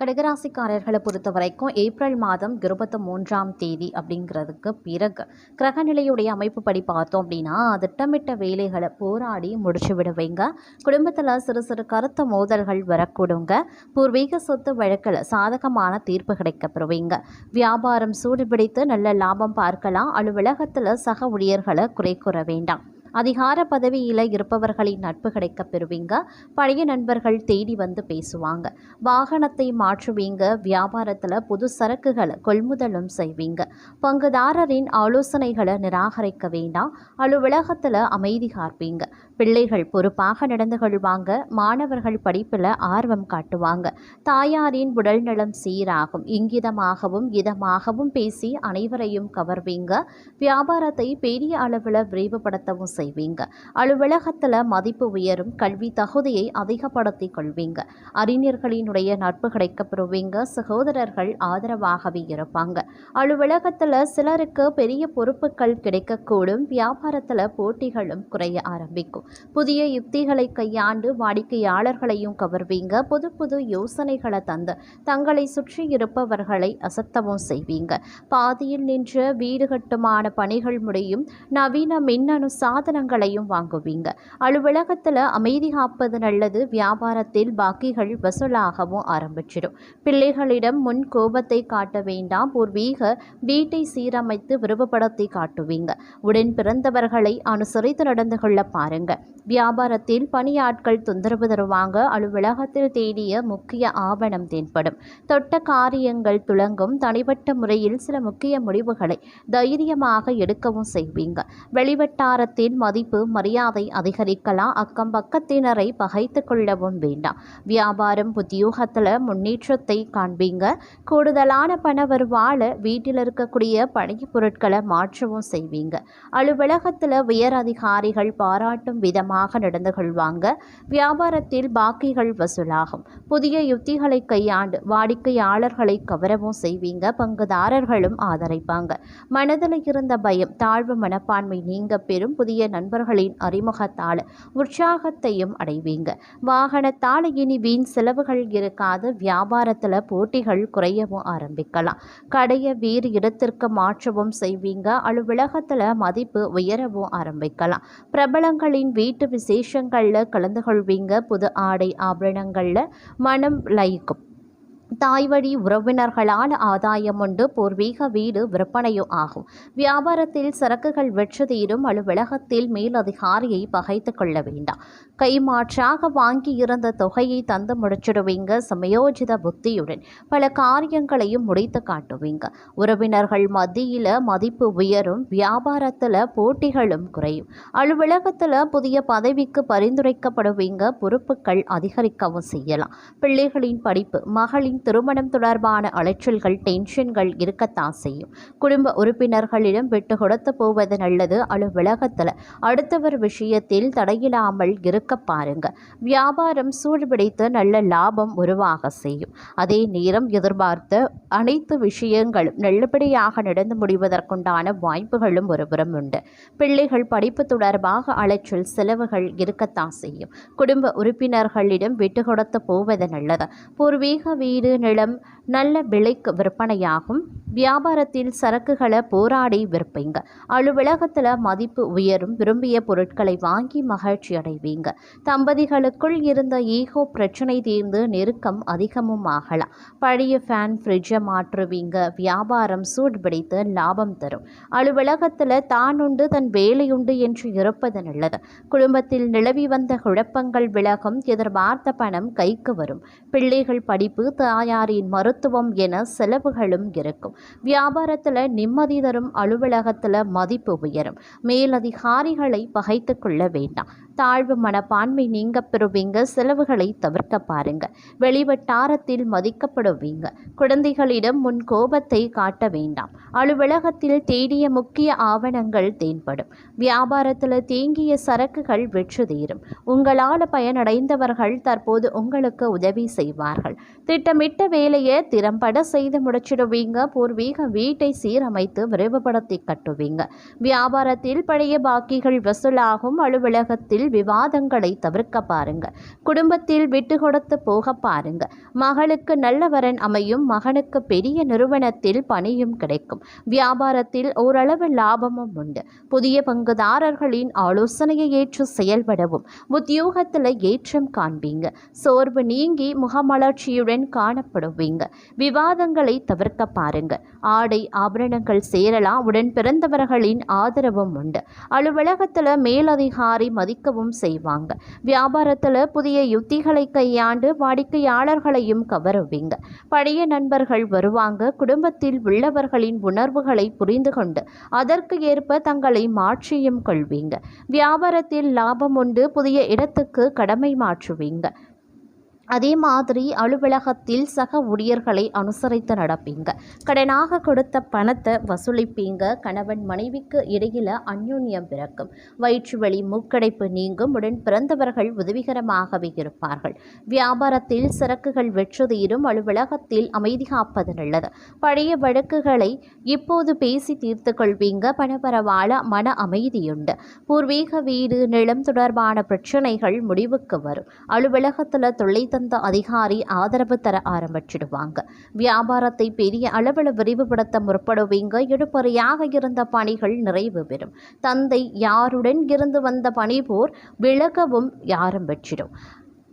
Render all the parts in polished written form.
கடகராசிக்காரர்களை பொறுத்த வரைக்கும் ஏப்ரல் மாதம் 23ஆம் தேதி அப்படிங்கிறதுக்கு பிறகு கிரகநிலையுடைய அமைப்பு படி பார்த்தோம் அப்படின்னா திட்டமிட்ட வேலைகளை போராடி முடிச்சு விடுவீங்க. குடும்பத்தில் சிறு சிறு கருத்து மோதல்கள் வரக்கூடுங்க. பூர்வீக சொத்து வழக்கில் சாதகமான தீர்ப்பு கிடைக்கப்பெறுவீங்க. வியாபாரம் சூடுபிடித்து நல்ல லாபம் பார்க்கலாம். அலுவலகத்தில் சக ஊழியர்களை குறை கூற வேண்டாம். அதிகார பதவியில் இருப்பவர்களின் நட்பு கிடைக்க பெறுவீங்க. பழைய நண்பர்கள் தேடி வந்து பேசுவாங்க. வாகனத்தை மாற்றுவீங்க. வியாபாரத்தில் புது சரக்குகளை கொள்முதலும் செய்வீங்க. பங்குதாரரின் ஆலோசனைகளை நிராகரிக்க வேண்டாம். அலுவலகத்தில் அமைதி காப்பீங்க. பிள்ளைகள் பொறுப்பாக நடந்து கொள்வாங்க. மாணவர்கள் படிப்பில் ஆர்வம் காட்டுவாங்க. தாயாரின் உடல் நலம் சீராகும். இங்கிதமாகவும் இதமாகவும் பேசி அனைவரையும் கவர்வீங்க. வியாபாரத்தை பெரிய அளவில் விரைவுபடுத்தவும் செய்வீங்க. அலுவலகத்தில் மதிப்பு உயரும். கல்வி தகுதியை அதிகப்படுத்தி கொள்வீங்க. அறிஞர்களினுடைய நட்பு கிடைக்கப்பெறுவீங்க. சகோதரர்கள் ஆதரவாகவே இருப்பாங்க. அலுவலகத்தில் சிலருக்கு பெரிய பொறுப்புகள் கிடைக்கக்கூடும். வியாபாரத்தில் போட்டிகளும் குறைய ஆரம்பிக்கும். புதிய யுக்திகளை கையாண்டு வாடிக்கையாளர்களையும் கவர்வீங்க. புது புது யோசனைகளை தந்து தங்களை சுற்றி இருப்பவர்களை அசத்தவும் செய்வீங்க. பாதியில் நின்ற வீடு கட்டுமான பணிகள் முடியும். நவீன மின்னணு சாதனங்களையும் வாங்குவீங்க. அலுவலகத்தில் அமைதி காப்பது நல்லது. வியாபாரத்தில் பாக்கிகள் வசூலாகவும் ஆரம்பிச்சிடும். பிள்ளைகளிடம் முன் கோபத்தை காட்ட வேண்டாம். பூர்வீக வீட்டை சீரமைத்து விரிவுபடுத்தி காட்டுவீங்க. உடன் பிறந்தவர்களை அனுசரித்து நடந்து கொள்ள பாருங்க. வியாபாரத்தில் பணியாட்கள் தொந்தரவு தருவாங்க. அலுவலகத்தில் தேடிய முக்கிய ஆவணம் தென்படும். தொட்ட காரியங்கள் துளங்கும். தனிப்பட்ட முறையில் சில முக்கிய முடிவுகளை தைரியமாக எடுக்கவும் செய்வீங்க. வெளிவட்டாரத்தின் மதிப்பு மரியாதை அதிகரிக்கலாம். அக்கம் பக்கத்தினரை பகைத்து கொள்ளவும் வேண்டாம். வியாபாரம் உத்தியோகத்தில் முன்னேற்றத்தை காண்பீங்க. கூடுதலான பண வருவால வீட்டில் இருக்கக்கூடிய பழைய பொருட்களை மாற்றவும் செய்வீங்க. அலுவலகத்தில் உயர் அதிகாரிகள் பாராட்டும் விதமாக நடந்து கொள்வாங்க. வியாபாரத்தில் பாக்கிகள் வசூலாகும். புதிய யுக்திகளை கையாண்டு வாடிக்கையாளர்களை கவரவும் செய்வீங்க. பங்குதாரர்களும் ஆதரிப்பாங்க. மனதில் இருந்த பயம் தாழ்வு மனப்பான்மை நீங்க பெறும். புதிய நண்பர்களின் அறிமுகத்தால் உற்சாகத்தையும் அடைவீங்க. வாகனத்தால் இனி வீண் செலவுகள் இருக்காது. வியாபாரத்தில் போட்டிகள் குறையவும் ஆரம்பிக்கலாம். கடையை வேறு இடத்திற்கு மாற்றவும் செய்வீங்க. அலுவலகத்தில் மதிப்பு உயரவும் ஆரம்பிக்கலாம். பிரபலங்களின் வீட்டு விசேஷங்களில் கலந்து கொள்வீங்க. புது ஆடை ஆபரணங்களில் மனம் லயிக்கும். தாய் வழி உறவினர்களால் ஆதாயம் உண்டு. பூர்வீக வீடு விற்பனையும் ஆகும். வியாபாரத்தில் சரக்குகள் வெற்றி தீரும். அலுவலகத்தில் மேலதிகாரியை பகைத்து கொள்ள வேண்டாம். கைமாற்றாக வாங்கி இருந்த தொகையை தந்து முடிச்சிடுவீங்க. சமயோஜித புத்தியுடன் பல காரியங்களையும் முடித்து காட்டுவீங்க. உறவினர்கள் மத்தியில் மதிப்பு உயரும். வியாபாரத்தில் போட்டிகளும் குறையும். அலுவலகத்தில் புதிய பதவிக்கு பரிந்துரைக்கப்படுவீங்க. பொறுப்புகள் அதிகரிக்கவும் செய்யலாம். பிள்ளைகளின் படிப்பு மகளின் திருமணம் தொடர்பான அலைச்சல்கள் டென்ஷன்கள் இருக்கத்தான் செய்யும். குடும்ப உறுப்பினர்களிடம் விட்டு கொடுத்து போவது நல்லது. அலுவலகத்தில் அடுத்தவர் விஷயத்தில் தடையில்லாமல் இருக்க பாருங்க. வியாபாரம் சூடுபிடித்து நல்ல லாபம் உருவாக செய்யும். அதே நேரம் எதிர்பார்த்த அனைத்து விஷயங்களும் நல்லபடியாக நடந்து முடிவதற்குண்டான வாய்ப்புகளும் ஒருபுறம் உண்டு. பிள்ளைகள் படிப்பு தொடர்பாக அலைச்சல் செலவுகள் இருக்கத்தான் செய்யும். குடும்ப உறுப்பினர்களிடம் விட்டு கொடுத்து போவது நல்லது. பூர்வீக வீடு நிலம் நல்ல விலைக்கு விற்பனையாகும். வியாபாரத்தில் சரக்குகளை போராடி விற்பீங்க. அலுவலகத்தில் மதிப்பு உயரும். விரும்பிய பொருட்களை வாங்கி மகிழ்ச்சி அடைவீங்க. தம்பதிகளுக்குள் இருந்த ஈகோ பிரச்சனை தீர்ந்து நெருக்கம் அதிகமும் ஆகலாம். பழைய ஃபேன் ஃப்ரிட்ஜை மாற்றுவீங்க. வியாபாரம் சூடுபிடித்து லாபம் தரும். அலுவலகத்தில் தான் உண்டு தன் வேலையுண்டு என்று இருப்பது நல்லது. குடும்பத்தில் நிலவி வந்த குழப்பங்கள் விலகும். எதிர்பார்த்த பணம் கைக்கு வரும். பிள்ளைகள் படிப்பு தாயாரின் மருத்துவம் என செலவுகளும் இருக்கும். வியாபாரத்தில் நிம்மதி தரும். அலுவலகத்தில் மதிப்பு உயரும். மேலதிகாரிகளை பகைத்து கொள்ள வேண்டாம். தாழ்வு மனப்பான்மை நீங்க பெறுவீங்க. செலவுகளை தவிர்க்க பாருங்க. வெளிவட்டாரத்தில் மதிக்கப்படுவீங்க. குழந்தைகளிடம் முன் கோபத்தை காட்ட வேண்டாம். அலுவலகத்தில் தேடிய முக்கிய ஆவணங்கள் தென்படும். வியாபாரத்தில் தேங்கிய சரக்குகள் வெற்றி தீரும். உங்களால் பயனடைந்தவர்கள் தற்போது உங்களுக்கு உதவி செய்வார்கள். திட்டமிட்ட வேலையை திறம்பட செய்து முடிச்சிடுவீங்க. பூர்வீக வீட்டை சீரமைத்து விரைவுபடுத்தி கட்டுவீங்க. வியாபாரத்தில் பழைய பாக்கிகள் வசூலாகும். அலுவலகத்தில் விவாதங்களை தவிர்க்க பாருங்க. குடும்பத்தில் விட்டு கொடுத்து போக பாருங்க. மகளுக்கு நல்ல வரன் அமையும். மகனுக்கு பெரிய நிறுவனத்தில் பணியும் கிடைக்கும். வியாபாரத்தில் ஓரளவு லாபமும் உண்டு. புதிய பங்குதாரர்களின் ஆலோசனையை ஏற்று செயல்படவும் உத்தியோகத்தில் ஏற்றம் காண்பீங்க. சோர்வு நீங்கி முகமலர்ச்சியுடன் காணப்படுவீங்க. விவாதங்களை தவிர்க்க பாருங்க. ஆடை ஆபரணங்கள் சேரலாம். உடன் பிறந்தவர்களின் ஆதரவும் உண்டு. அலுவலகத்தில் மேலதிகாரி மதிக்கவும் செய்வாங்க. வியாபாரத்தில் புதிய யுத்திகளை கையாண்டு வாடிக்கையாளர்களையும் கவருவீங்க. பழைய நண்பர்கள் வருவாங்க. குடும்பத்தில் உள்ளவர்களின் உணர்வுகளை புரிந்து கொண்டு அதற்கு ஏற்ப தங்களை மாற்றியும் கொள்வீங்க. வியாபாரத்தில் லாபம் உண்டு. புதிய இடத்துக்கு கடமை மாற்றுவீங்க. அதே மாதிரி அலுவலகத்தில் சக ஊழியர்களை அனுசரித்து நடப்பீங்க. கடனாக கொடுத்த பணத்தை வசூலிப்பீங்க. கணவன் மனைவிக்கு இடையில அந்யோன்யம் பிறக்கும். வயிற்று வலி மூக்கடைப்பு நீங்கும். உடன் பிறந்தவர்கள் உதவிகரமாகவே இருப்பார்கள். வியாபாரத்தில் சரக்குகள் வெற்று தீரும். அலுவலகத்தில் அமைதி காப்பது நல்லது. பழைய வழக்குகளை இப்போது பேசி தீர்த்து கொள்வீங்க. பணபரவால மன அமைதியுண்டு. பூர்வீக வீடு நிலம் தொடர்பான பிரச்சனைகள் முடிவுக்கு வரும். அலுவலகத்தில் தொல்லை தந்த அதிகாரி ஆதரவு தர ஆரம்பிச்சிடுவாங்க. வியாபாரத்தை பெரிய அளவில் விரிவுபடுத்த முற்படுவீங்க. இழுபறியாக இருந்த பணிகள் நிறைவு பெறும். தந்தை யாருடன் இருந்து வந்த பணி போர் விலகவும் ஆரம்பிச்சிடும்.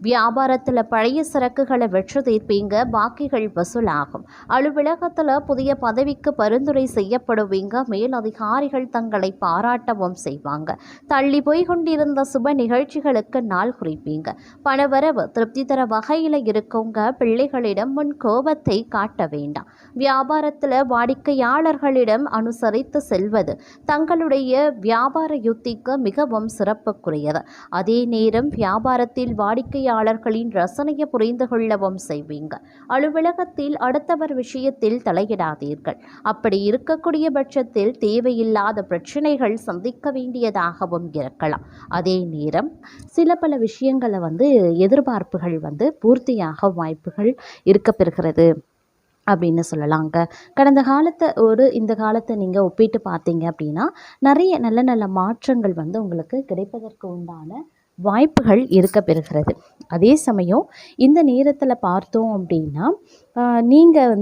வியாபாரத்தில் பழைய சரக்குகளை வெற்று தீர்ப்பீங்க. பாக்கிகள் வசூலாகும். அலுவலகத்தில் புதிய பதவிக்கு பரிந்துரை செய்யப்படுவீங்க. மேலதிகாரிகள் தங்களை பாராட்டவும் செய்வாங்க. தள்ளி போய் கொண்டிருந்த சுப நிகழ்ச்சிகளுக்கு நாள் குறிப்பீங்க. பணவரவு திருப்தி தர வகையில் இருக்குங்க. பிள்ளைகளிடம் முன் கோபத்தை காட்ட வேண்டாம். வியாபாரத்தில் வாடிக்கையாளர்களிடம் அனுசரித்து செல்வது தங்களுடைய வியாபார யுத்திக்கு மிகவும் சிறப்புக்குரியது. அதே நேரம் வியாபாரத்தில் வாடிக்கையாளர்களின் ரசனையை புரிந்து கொள்ளவும் செய்வீங்க. அலுவலகத்தில் அடுத்தவர் விஷயத்தில் தலையிடாதீர்கள். அப்படி இருக்கக்கூடிய பட்சத்தில் தேவையில்லாத பிரச்சனைகள் சந்திக்க வேண்டியதாகவும் இருக்கலாம். அதே நேரம் சில பல விஷயங்களை எதிர்பார்ப்புகள் பூர்த்தியாக வாய்ப்புகள் இருக்க பெறுகிறது அப்படின்னு சொல்லலாங்க. கடந்த காலத்தை இந்த காலத்தை நீங்கள் ஒப்பிட்டு பார்த்தீங்க அப்படின்னா நிறைய நல்ல நல்ல மாற்றங்கள் உங்களுக்கு கிடைப்பதற்கு உண்டான வாய்ப்புகள் இருக்க பெறுகிறது. அதே சமயம் இந்த நேரத்தில் பார்த்தோம் அப்படின்னா நீங்கள்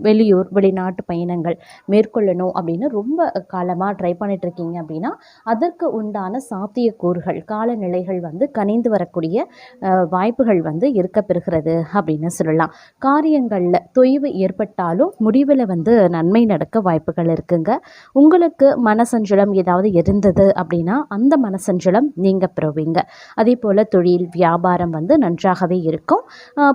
வெளியூர் வெளிநாட்டு பயணங்கள் மேற்கொள்ளணும் அப்படின்னு ரொம்ப காலமாக ட்ரை பண்ணிகிட்ருக்கீங்க அப்படின்னா அதற்கு உண்டான சாத்தியக்கூறுகள் காலநிலைகள் கனிந்து வரக்கூடிய வாய்ப்புகள் இருக்க பெறுகிறது அப்படின்னு சொல்லலாம். காரியங்களில் தொய்வு ஏற்பட்டாலும் முடிவில் நன்மை நடக்க வாய்ப்புகள் இருக்குங்க. உங்களுக்கு மனசஞ்சலம் ஏதாவது இருந்தது அப்படின்னா அந்த மனசஞ்சலம் நீங்கள் பெறுவீங்க. அதே போல் தொழில் வியாபாரம் நன்றாகவே இருக்கும்.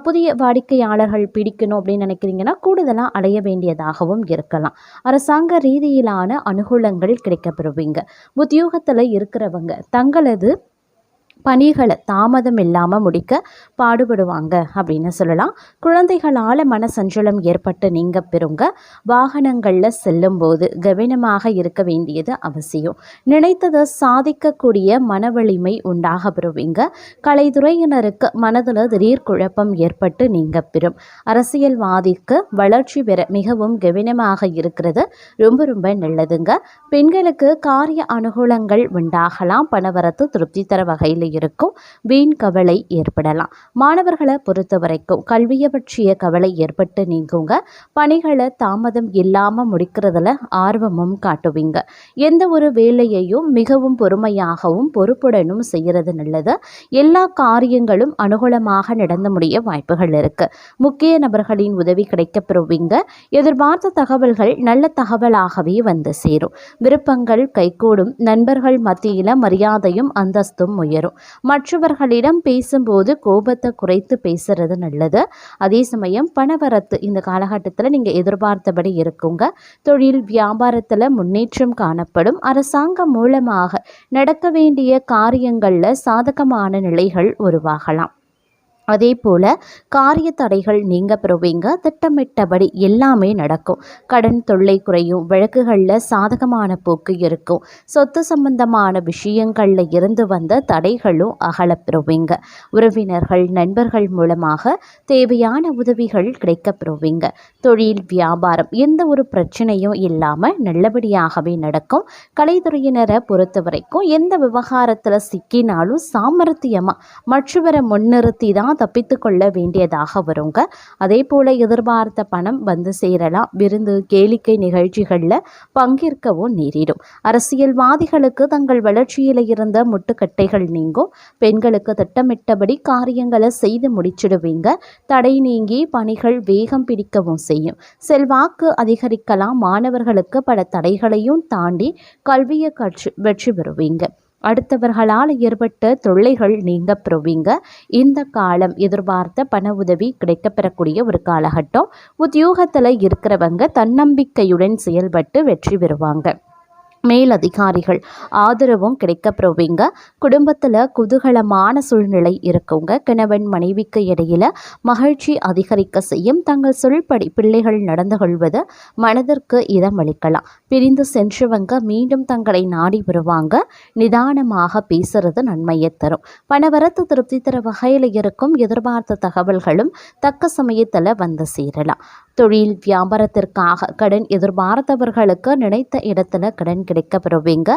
புதிய வாடிக்கையாளர்கள் பிடிக்கணும் அப்படின்னு நினைக்கிறீங்கன்னா கூடுதலாக அடைய வேண்டியதாகவும் இருக்கலாம். அரசாங்க ரீதியிலான அனுகூலங்கள் கிடைக்கப்பெறுவீங்க. உத்தியோகத்தில் இருக்கிறவங்க தங்களது பணிகளை தாமதம் இல்லாமல் முடிக்க பாடுபடுவாங்க அப்படின்னு சொல்லலாம். குழந்தைகளால் மனசஞ்சலம் ஏற்பட்டு நீங்கள் பெறுங்க. வாகனங்களில் செல்லும்போது கவனமாக இருக்க வேண்டியது அவசியம். நினைத்ததை சாதிக்கக்கூடிய மனவலிமை உண்டாக பெறுவீங்க. கலைத்துறையினருக்கு மனதில் திடீர் குழப்பம் ஏற்பட்டு நீங்கள் பெறும். அரசியல்வாதிக்கு வளர்ச்சி பெற மிகவும் கவனமாக இருக்கிறது ரொம்ப ரொம்ப நல்லதுங்க. பெண்களுக்கு காரிய அனுகூலங்கள் உண்டாகலாம். பணவரத்து திருப்தி தர வகையில் இருக்கும். வீண் கவலை ஏற்படலாம். மாணவர்களை பொறுத்த வரைக்கும் கல்வியை பற்றிய கவலை ஏற்பட்டு நீங்குங்க. பணிகளை தாமதம் இல்லாமல் முடிக்கிறதுல ஆர்வமும் காட்டுவீங்க. எந்த ஒரு வேலையையும் மிகவும் பொறுமையாகவும் பொறுப்புடனும் செய்கிறது நல்லது. எல்லா காரியங்களும் அனுகூலமாக நடந்து முடிய வாய்ப்புகள் இருக்கு. முக்கிய நபர்களின் உதவி கிடைக்கப்பெறுவீங்க. எதிர்பார்த்த தகவல்கள் நல்ல தகவலாகவே சேரும். விருப்பங்கள் கைகூடும். நண்பர்கள் மத்தியில் மரியாதையும் அந்தஸ்தும் உயரும். மற்றவர்களிடம் பேசும்போது கோபத்தை குறைத்து பேசுறது நல்லது. அதே சமயம் பணவரத்து இந்த காலகட்டத்தில் நீங்கள் எதிர்பார்த்தபடி இருக்குங்க. தொழில் வியாபாரத்தில் முன்னேற்றம் காணப்படும். அரசாங்கம் மூலமாக நடக்க வேண்டிய காரியங்களில் சாதகமான நிலைகள் உருவாகலாம். அதே போல் காரிய தடைகள் நீங்க பெறுவீங்க. திட்டமிட்டபடி எல்லாமே நடக்கும். கடன் தொல்லை குறையும். வழக்குகளில் சாதகமான போக்கு இருக்கும். சொத்து சம்பந்தமான விஷயங்களில் இருந்து வந்த தடைகளும் அகலப் பெறுவீங்க. உறவினர்கள் நண்பர்கள் மூலமாக தேவையான உதவிகள் கிடைக்கப் பெறுவீங்க. தொழில் வியாபாரம் எந்த ஒரு பிரச்சனையும் இல்லாமல் நல்லபடியாகவே நடக்கும். கலைத்துறையினரை பொறுத்த வரைக்கும் எந்த விவகாரத்தில் சிக்கினாலும் சாமர்த்தியமாக மற்றவரை முன்னிறுத்தி தான் தப்பித்து கொள்ள வேண்டியதாக வருங்க. அதே போல் எதிர்பார்த்த பணம் வந்து சேரலாம். விருந்து கேளிக்கை நிகழ்ச்சிகளில் பங்கேற்கவும் நேரிடும். அரசியல்வாதிகளுக்கு தங்கள் வளர்ச்சியில் இருந்த முட்டுக்கட்டைகள் நீங்கும். பெண்களுக்கு திட்டமிட்டபடி காரியங்களை செய்து முடிச்சிடுவீங்க. தடை நீங்கி பணிகள் வேகம் பிடிக்கவும் செய்யும். செல்வாக்கு அதிகரிக்கலாம். மாணவர்களுக்கு பல தடைகளையும் தாண்டி கல்வியை வெற்றி பெறுவீங்க. அடுத்தவர்களால் ஏற்பட்ட தொல்லைகள் நீங்க பெறுவீங்க. இந்த காலம் எதிர்பார்த்த பண உதவி கிடைக்கப்பெறக்கூடிய ஒரு காலகட்டம். உத்தியோகத்தில் இருக்கிறவங்க தன்னம்பிக்கையுடன் செயல்பட்டு வெற்றி பெறுவாங்க. மேலதிகாரிகள் ஆதரவும் கிடைக்கப்பெறுவீங்க. குடும்பத்தில் குதூகலமான சூழ்நிலை இருக்குங்க. கணவன் மனைவிக்கு இடையில மகிழ்ச்சி அதிகரிக்க செய்யும். தங்கள் சொல்படி பிள்ளைகள் நடந்து கொள்வது மனதிற்கு இதமளிக்கலாம். பிரிந்து சென்றவங்க மீண்டும் தங்களை நாடி வருவாங்க. நிதானமாக பேசுறது நன்மையை தரும். பணவரத்து திருப்தி தர வகையில் இருக்கும். எதிர்பார்த்த தகவல்களும் தக்க சமயத்தில் வந்து சேரலாம். தொழில் வியாபாரத்திற்காக கடன் எதிர்பார்த்தவர்களுக்கு நினைத்த இடத்துல கடன் கிடைக்கப்பெறுவீங்க.